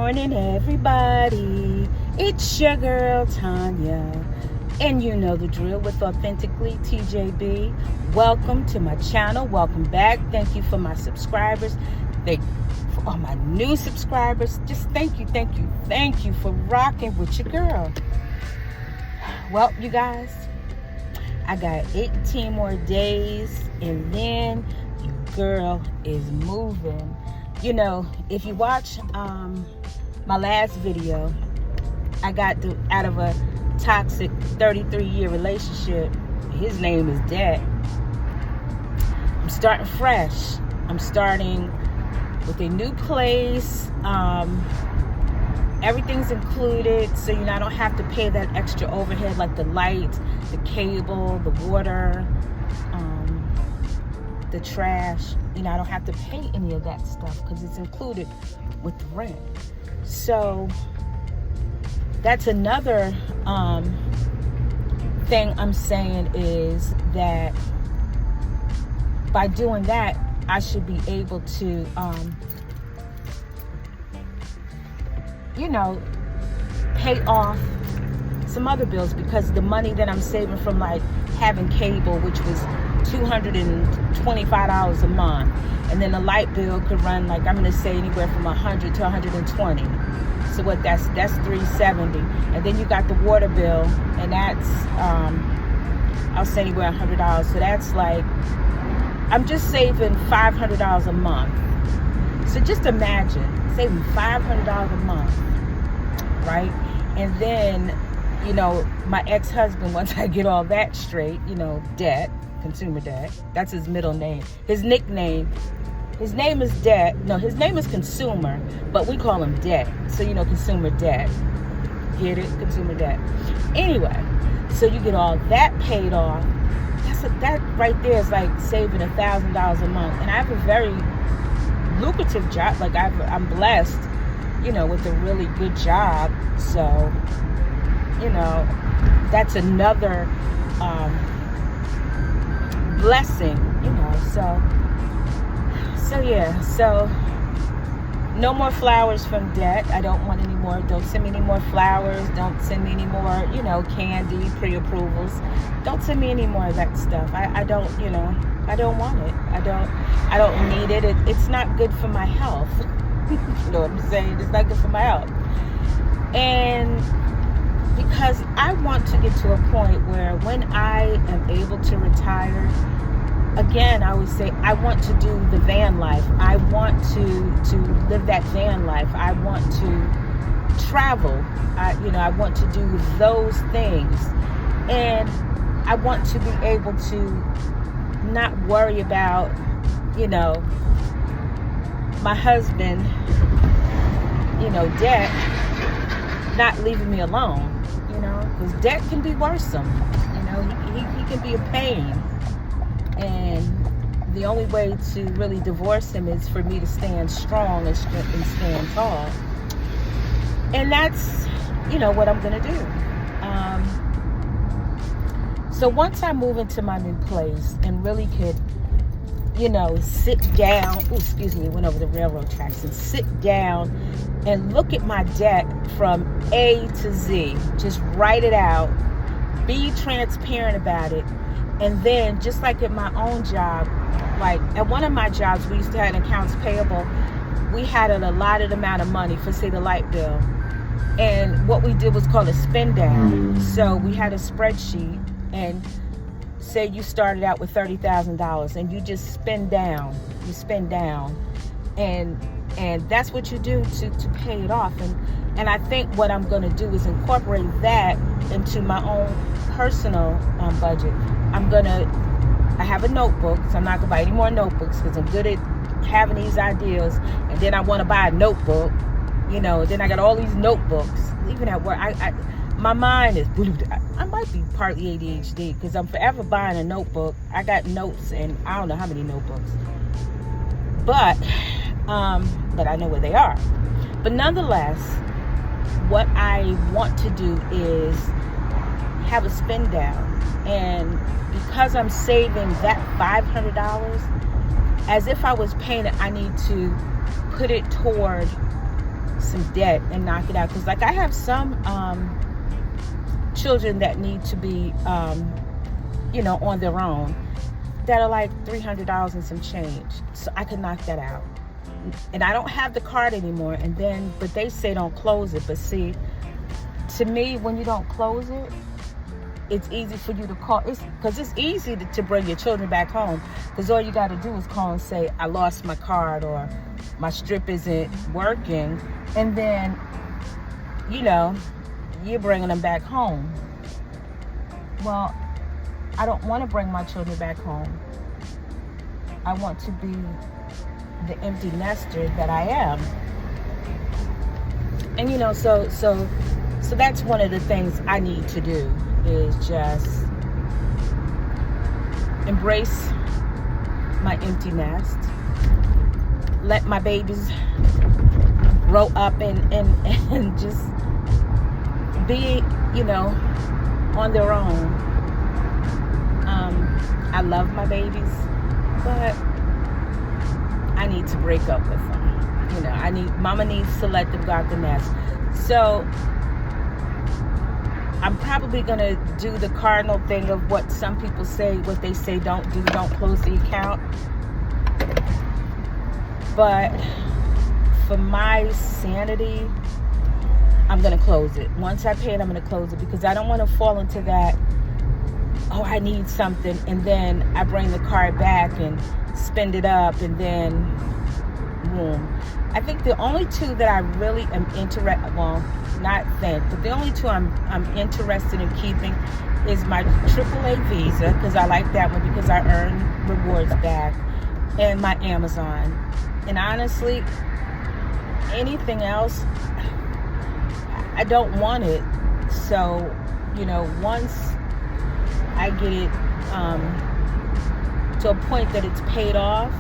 morning, everybody. It's your girl, Tanya. And you know the drill with Authentically TJB. Welcome to my channel. Welcome back. Thank you for my subscribers. Thank you for all my new subscribers. Just thank you for rocking with your girl. Well, you guys, I got 18 more days and then your girl is moving. You know, if you watch my last video, I got out of a toxic 33-year relationship. His name is Det. I'm starting fresh. I'm starting with a new place. Everything's included, so I don't have to pay that extra overhead like the lights, the cable, the water, the trash. I don't have to pay any of that stuff because it's included with the rent. So that's another thing I'm saying is that by doing that, I should be able to, pay off some other bills, because the money that I'm saving from like having cable, which was $225 a month, and then the light bill could run like, I'm going to say anywhere from $100 to $120. So what that's $370, and then you got the water bill, and that's I'll say anywhere $100. So that's like, I'm just saving $500 a month. So just imagine saving $500 a month, right? And then my ex-husband, once I get all that straight, debt, consumer debt, that's his middle name. His nickname, his name is Debt. No, his name is Consumer, but we call him Debt. So, consumer debt. Get it? Consumer debt. Anyway, so you get all that paid off. That right there is like saving $1,000 a month. And I have a very lucrative job. Like I'm blessed, with a really good job. So, that's another blessing, So yeah, so no more flowers from Debt. I don't want any more. Don't send me any more flowers. Don't send me any more, candy, pre-approvals. Don't send me any more of that stuff. I don't, I don't want it. I don't need it. It's not good for my health. You know what I'm saying? It's not good for my health. And because I want to get to a point where when I am able to retire, again, I always say, I want to do the van life. I want to live that van life. I want to travel. I want to do those things. And I want to be able to not worry about, my husband, debt, not leaving me alone, because debt can be worrisome. He can be a pain. And the only way to really divorce him is for me to stand strong and stand tall. And that's, what I'm going to do. So once I move into my new place and really could, sit down, went over the railroad tracks, and sit down and look at my debt from A to Z, just write it out, be transparent about it. And then, just like at my own job, like at one of my jobs, we used to have an accounts payable. We had an allotted amount of money for, say, the light bill. And what we did was called a spend down. So we had a spreadsheet, and say you started out with $30,000 and you just spend down. You spend down. And that's what you do to pay it off. And I think what I'm going to do is incorporate that into my own personal budget. I have a notebook, so I'm not going to buy any more notebooks because I'm good at having these ideas. And then I want to buy a notebook, then I got all these notebooks. Even at work, my mind is, I might be partly ADHD because I'm forever buying a notebook. I got notes, and I don't know how many notebooks. But I know where they are. But nonetheless, what I want to do is have a spend down. And because I'm saving that $500, as if I was paying it, I need to put it toward some debt and knock it out. Because like I have some children that need to be on their own, that are like $300 and some change, so I could knock that out. And I don't have the card anymore, but they say don't close it. But see, to me, when you don't close it, it's easy for you to call. Because it's easy to bring your children back home, because all you got to do is call and say, I lost my card, or my strip isn't working, and then you're bringing them back home. Well, I don't want to bring my children back home. I want to be the empty nester that I am. And so that's one of the things I need to do, is just embrace my empty nest, let my babies grow up and just be on their own. I love my babies, but I need to break up with them. Mama needs to let them go out the nest. So I'm probably gonna do the cardinal thing of what some people say, what they say don't do, don't close the account. But for my sanity, I'm gonna close it. Once I pay it, I'm gonna close it, because I don't want to fall into that, oh, I need something, and then I bring the card back and spend it up, and then boom. I think the only two that I really am interested, well, not think, but the only two I'm interested in keeping is my AAA Visa, because I like that one because I earn rewards back, and my Amazon. And honestly, anything else, I don't want it. So, once I get it to a point that it's paid off,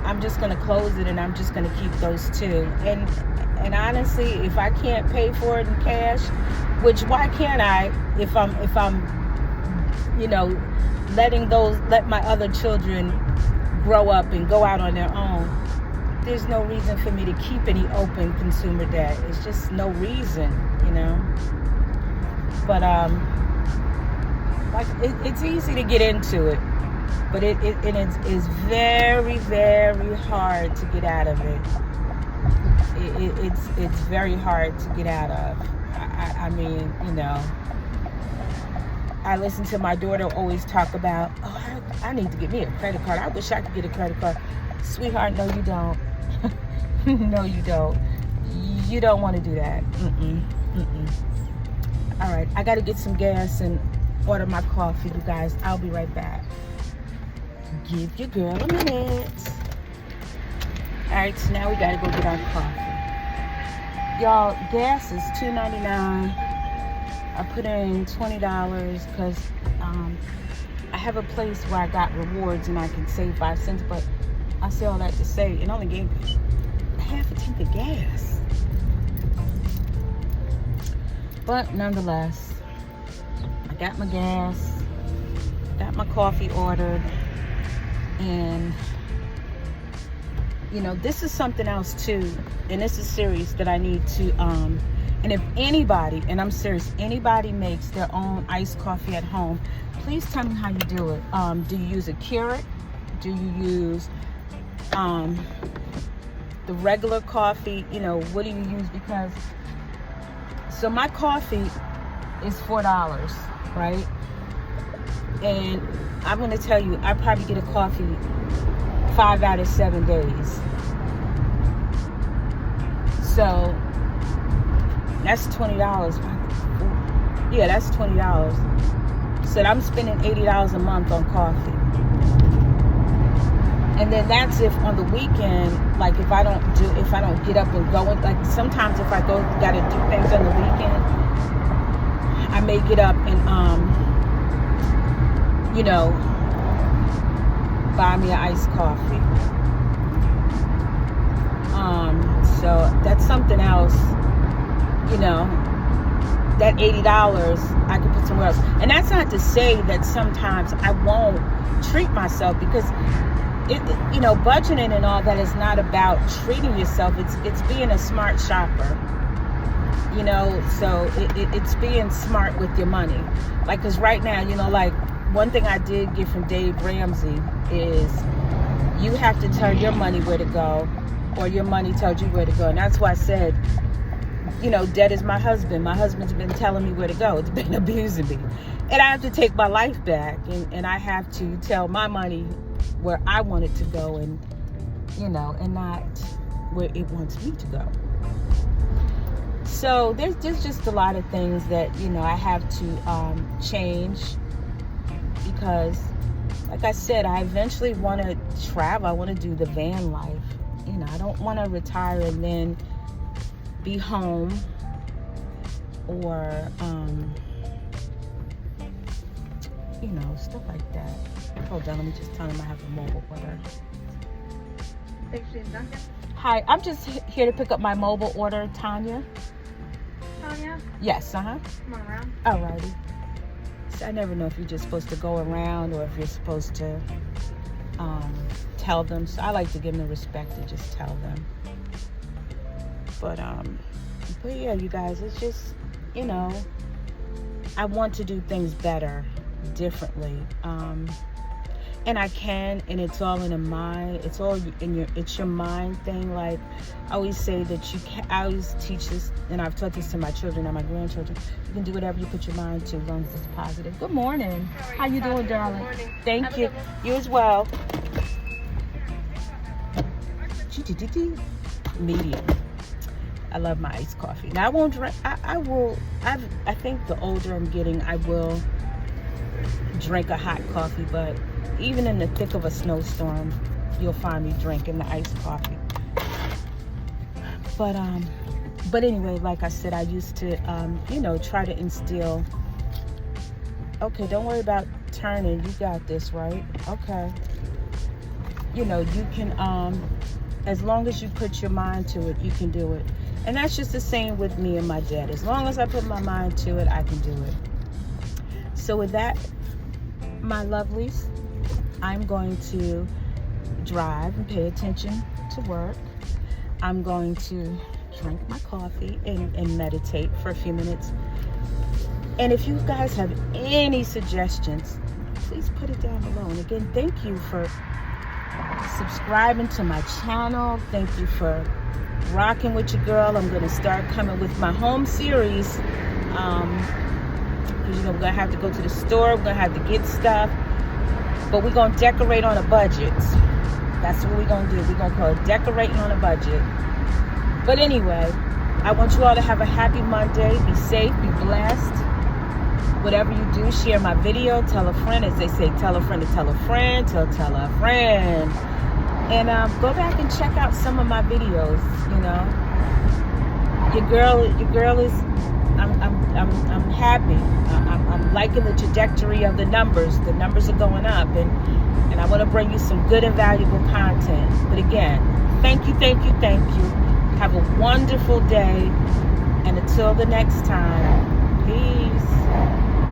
I'm just going to close it, and I'm just going to keep those two. And honestly, if I can't pay for it in cash, which why can't I, if I'm let my other children grow up and go out on their own, there's no reason for me to keep any open consumer debt. It's just no reason, But it's easy to get into it, but it's very, very hard to get out of it. It's very hard to get out of. I mean, I listen to my daughter always talk about, oh, I need to get me a credit card. I wish I could get a credit card. Sweetheart, no, you don't. No, you don't. You don't want to do that. All right, I got to get some gas and order my coffee, you guys. I'll be right back. Give your girl a minute. All right, so now we got to go get our coffee. Y'all, gas is $2.99. I put in $20 because I have a place where I got rewards and I can save 5 cents, but I say all that to say it only gave me half a tank of gas. But nonetheless, I got my gas, got my coffee ordered, and this is something else too, and this is serious, that I need to and if anybody, and I'm serious, anybody makes their own iced coffee at home, please tell me how you do it. Do you use a Keurig? Do you use the regular coffee? What do you use? Because so my coffee is $4, right? And I'm going to tell you, I probably get a coffee 5 out of 7 days. So that's $20. Yeah, that's $20. So I'm spending $80 a month on coffee. And then that's if on the weekend, like if I don't get up and go, like sometimes if I gotta do things on the weekend, I may get up and buy me an iced coffee. So that's something else, that $80 I could put somewhere else. And that's not to say that sometimes I won't treat myself, because budgeting and all that is not about treating yourself. It's being a smart shopper. So it's being smart with your money. Like, because right now, like, one thing I did get from Dave Ramsey is you have to tell your money where to go, or your money tells you where to go. And that's why I said, debt is my husband. My husband's been telling me where to go. It's been abusing me. And I have to take my life back, and I have to tell my money where I want it to go, and not where it wants me to go. So there's just a lot of things that I have to change, because like I said, I eventually want to travel. I want to do the van life. I don't want to retire and then be home, or stuff like that. Hold on, let me just tell him I have a mobile order. Hi, I'm just here to pick up my mobile order, Tanya. Tanya? Yes, Come on around. Alrighty. So I never know if you're just supposed to go around or if you're supposed to tell them. So I like to give them the respect to just tell them. But yeah, you guys, it's just, I want to do things better, differently. And I can, and it's all in the mind. It's all it's your mind thing. Like I always say that I always teach this, and I've taught this to my children and my grandchildren. You can do whatever you put your mind to, as long as it's positive. Good morning. How you doing, darling? Good morning. Thank you. You as well. Medium. I love my iced coffee. Now I won't drink. I think the older I'm getting, I will drink a hot coffee, but even in the thick of a snowstorm, you'll find me drinking the iced coffee. But anyway, like I said, I used to try to instill, okay, don't worry about turning, you got this, right? Okay. You can as long as you put your mind to it, you can do it. And that's just the same with me and my dad. As long as I put my mind to it, I can do it. So with that, my lovelies, I'm going to drive and pay attention to work. I'm going to drink my coffee and meditate for a few minutes. And if you guys have any suggestions, please put it down below. And again, thank you for subscribing to my channel. Thank you for rocking with your girl. I'm going to start coming with my home series. Because we're going to have to go to the store. We're going to have to get stuff. But we're going to decorate on a budget. That's what we're going to do. We're going to call it decorating on a budget. But anyway, I want you all to have a happy Monday. Be safe. Be blessed. Whatever you do, share my video. Tell a friend. As they say, tell a friend to tell a friend. Tell a friend. And go back and check out some of my videos. Your girl is. I'm happy. I'm liking the trajectory of the numbers. The numbers are going up, and I want to bring you some good and valuable content. But again, thank you. Have a wonderful day, and until the next time.